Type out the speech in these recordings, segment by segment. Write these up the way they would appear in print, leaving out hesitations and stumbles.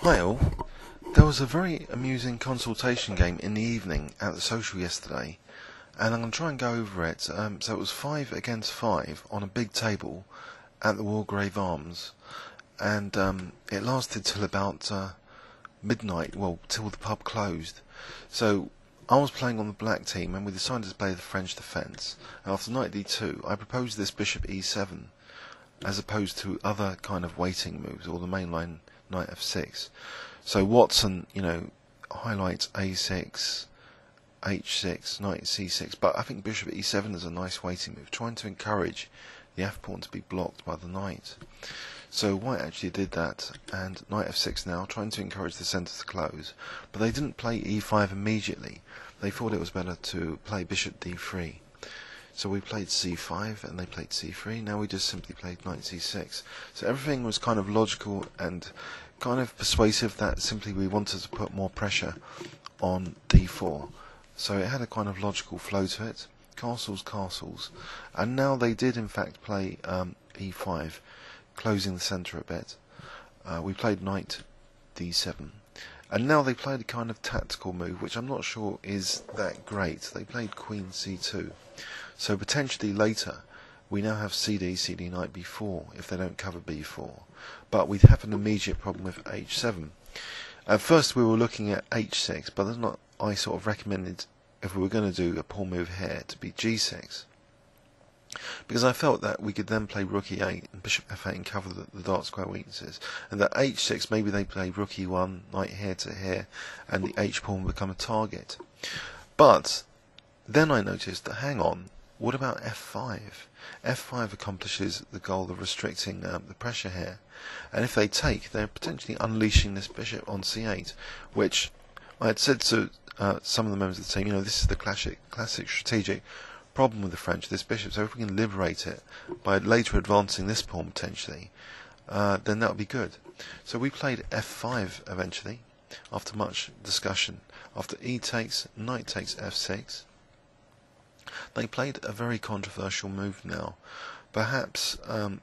Hi all. There was a very amusing consultation game in the evening at the social yesterday, and I'm going to try and go over it. So it was 5 against 5 on a big table at the Wargrave Arms, and it lasted till about midnight, well, till the pub closed. So I was playing on the black team, and we decided to play the French defence. After knight d2, I proposed this bishop e7, as opposed to other kind of waiting moves, or the mainline knight f6. So Watson, highlights a6, h6, knight c6, but I think bishop e7 is a nice waiting move, trying to encourage the f-pawn to be blocked by the knight. So white actually did that, and knight f6 now, trying to encourage the centre to close, but they didn't play e5 immediately. They thought it was better to play bishop d3. So we played c5 and they played c3. Now we just simply played knight c6. So everything was kind of logical and kind of persuasive, that simply we wanted to put more pressure on d4. So it had a kind of logical flow to it. Castles, castles. And now they did in fact play e5, closing the centre a bit. We played knight d7. And now they played a kind of tactical move, which I'm not sure is that great. They played queen c2. So potentially later, we now have cd, knight b4, if they don't cover b4. But we have an immediate problem with h7. At first we were looking at h6, but that's not, I sort of recommended, if we were going to do a pawn move here, to be g6. Because I felt that we could then play rook e8 and bishop f8 and cover the dark square weaknesses. And that h6, maybe they play rook e1, knight here to here, and the h-pawn will become a target. But then I noticed that, hang on, what about f5? f5 accomplishes the goal of restricting the pressure here. And if they take, they're potentially unleashing this bishop on c8, which I had said to some of the members of the team, this is the classic strategic problem with the French, this bishop. So if we can liberate it by later advancing this pawn potentially, then that would be good. So we played f5 eventually, after much discussion. After e takes, knight takes f6. They played a very controversial move now. Perhaps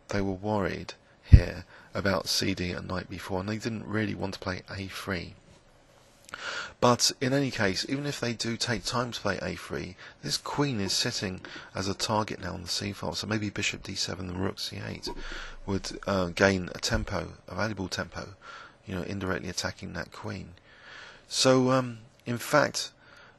they were worried here about cd and knight b4, and they didn't really want to play a3. But in any case, even if they do take time to play a3, this queen is sitting as a target now on the c file, so maybe bishop d7 and rook c8 would gain a tempo, a valuable tempo, indirectly attacking that queen. So in fact,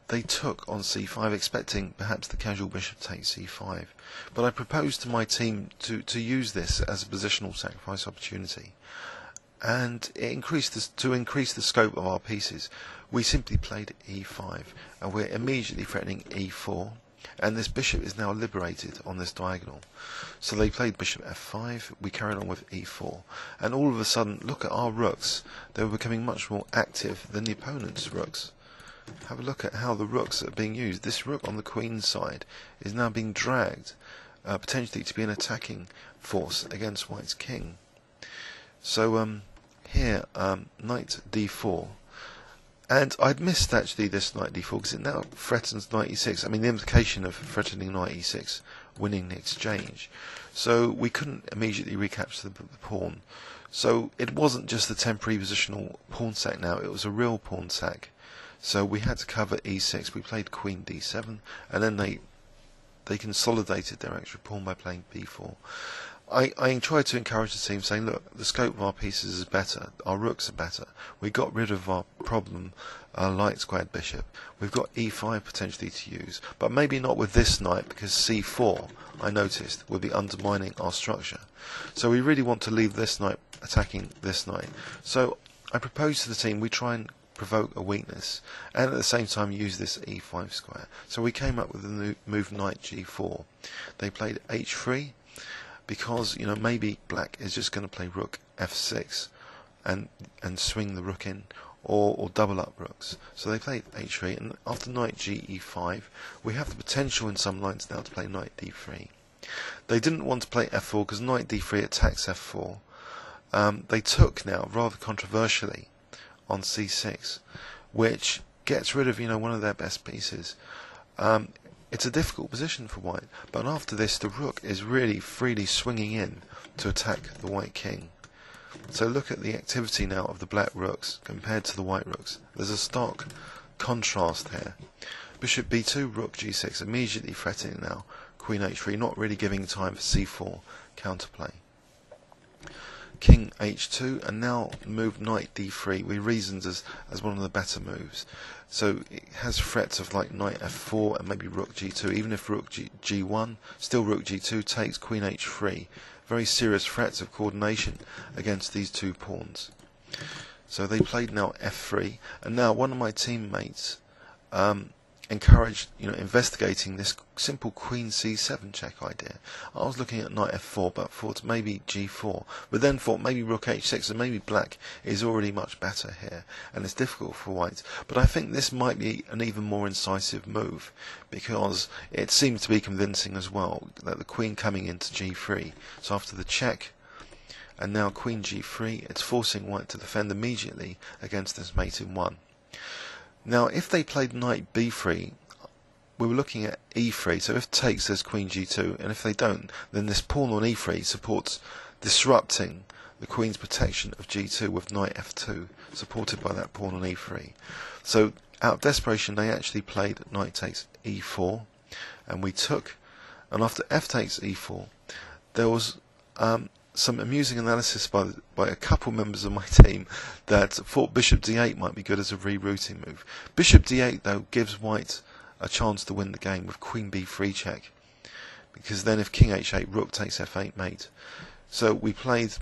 they took on c5, expecting perhaps the casual bishop takes c5. But I proposed to my team to use this as a positional sacrifice opportunity. And to increase the scope of our pieces, we simply played e5. And we're immediately threatening e4. And this bishop is now liberated on this diagonal. So they played bishop f5, we carried on with e4. And all of a sudden, look at our rooks. They were becoming much more active than the opponent's rooks. Have a look at how the rooks are being used. This rook on the queen's side is now being dragged, potentially to be an attacking force against white's king. So here, knight d4. And I'd missed actually this knight d4 because it now threatens knight e6. I mean, the implication of threatening knight e6, winning the exchange. So we couldn't immediately recapture the pawn. So it wasn't just a temporary positional pawn sack now, it was a real pawn sack. So we had to cover e6. We played queen d7, and then they consolidated their extra pawn by playing b4. I tried to encourage the team, saying, look, the scope of our pieces is better, our rooks are better. We got rid of our problem, light squared bishop. We've got e5 potentially to use, but maybe not with this knight, because c4, I noticed, would be undermining our structure. So we really want to leave this knight attacking this knight. So I proposed to the team we try and provoke a weakness, and at the same time use this e5 square. So we came up with the move knight g4. They played h3, because maybe black is just going to play rook f6 and swing the rook in, or double up rooks. So they played h3, and after knight ge5, we have the potential in some lines now to play knight d3. They didn't want to play f4 because knight d3 attacks f4. They took now, rather controversially, on c6, which gets rid of one of their best pieces. It's a difficult position for white, but after this the rook is really freely swinging in to attack the white king. So look at the activity now of the black rooks compared to the white rooks. There's a stark contrast here. Bishop b2, rook g6, immediately threatening now. Queen h3, not really giving time for c4 counterplay. King h2, and now move knight d3 we reasoned as one of the better moves. So it has threats of like knight f4 and maybe rook g2. Even if rook g1, still rook g2 takes queen h3. Very serious threats of coordination against these two pawns. So they played now f3, and now one of my teammates encouraged, investigating this simple queen c7 check idea. I was looking at knight f4, but thought maybe g4, but then thought maybe rook h6, and maybe black is already much better here, and it's difficult for white. But I think this might be an even more incisive move, because it seems to be convincing as well that the queen coming into g3. So after the check, and now queen g3, it's forcing white to defend immediately against this mate in 1. Now, if they played knight b3, we were looking at e3, so if takes, there's queen g2, and if they don't, then this pawn on e3 supports disrupting the queen's protection of g2 with knight f2, supported by that pawn on e3. So, out of desperation, they actually played knight takes e4, and we took, and after f takes e4, there was some amusing analysis by a couple members of my team that thought bishop d8 might be good as a rerouting move. Bishop d8 though gives white a chance to win the game with queen b3 check, because then if king h8, rook takes f8 mate. So we played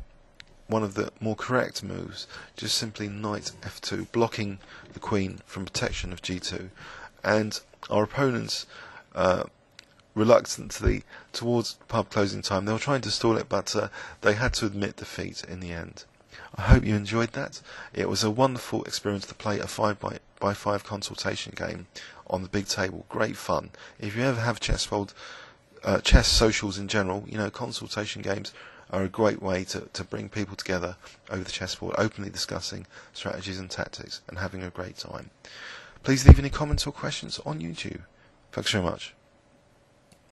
one of the more correct moves, just simply knight f2, blocking the queen from protection of g2, and our opponents reluctantly towards pub closing time. They were trying to stall it, but they had to admit defeat in the end. I hope you enjoyed that. It was a wonderful experience to play a 5x5 consultation game on the big table. Great fun. If you ever have Chessworld, chess socials in general, consultation games are a great way to bring people together over the chessboard, openly discussing strategies and tactics and having a great time. Please leave any comments or questions on YouTube. Thanks very much.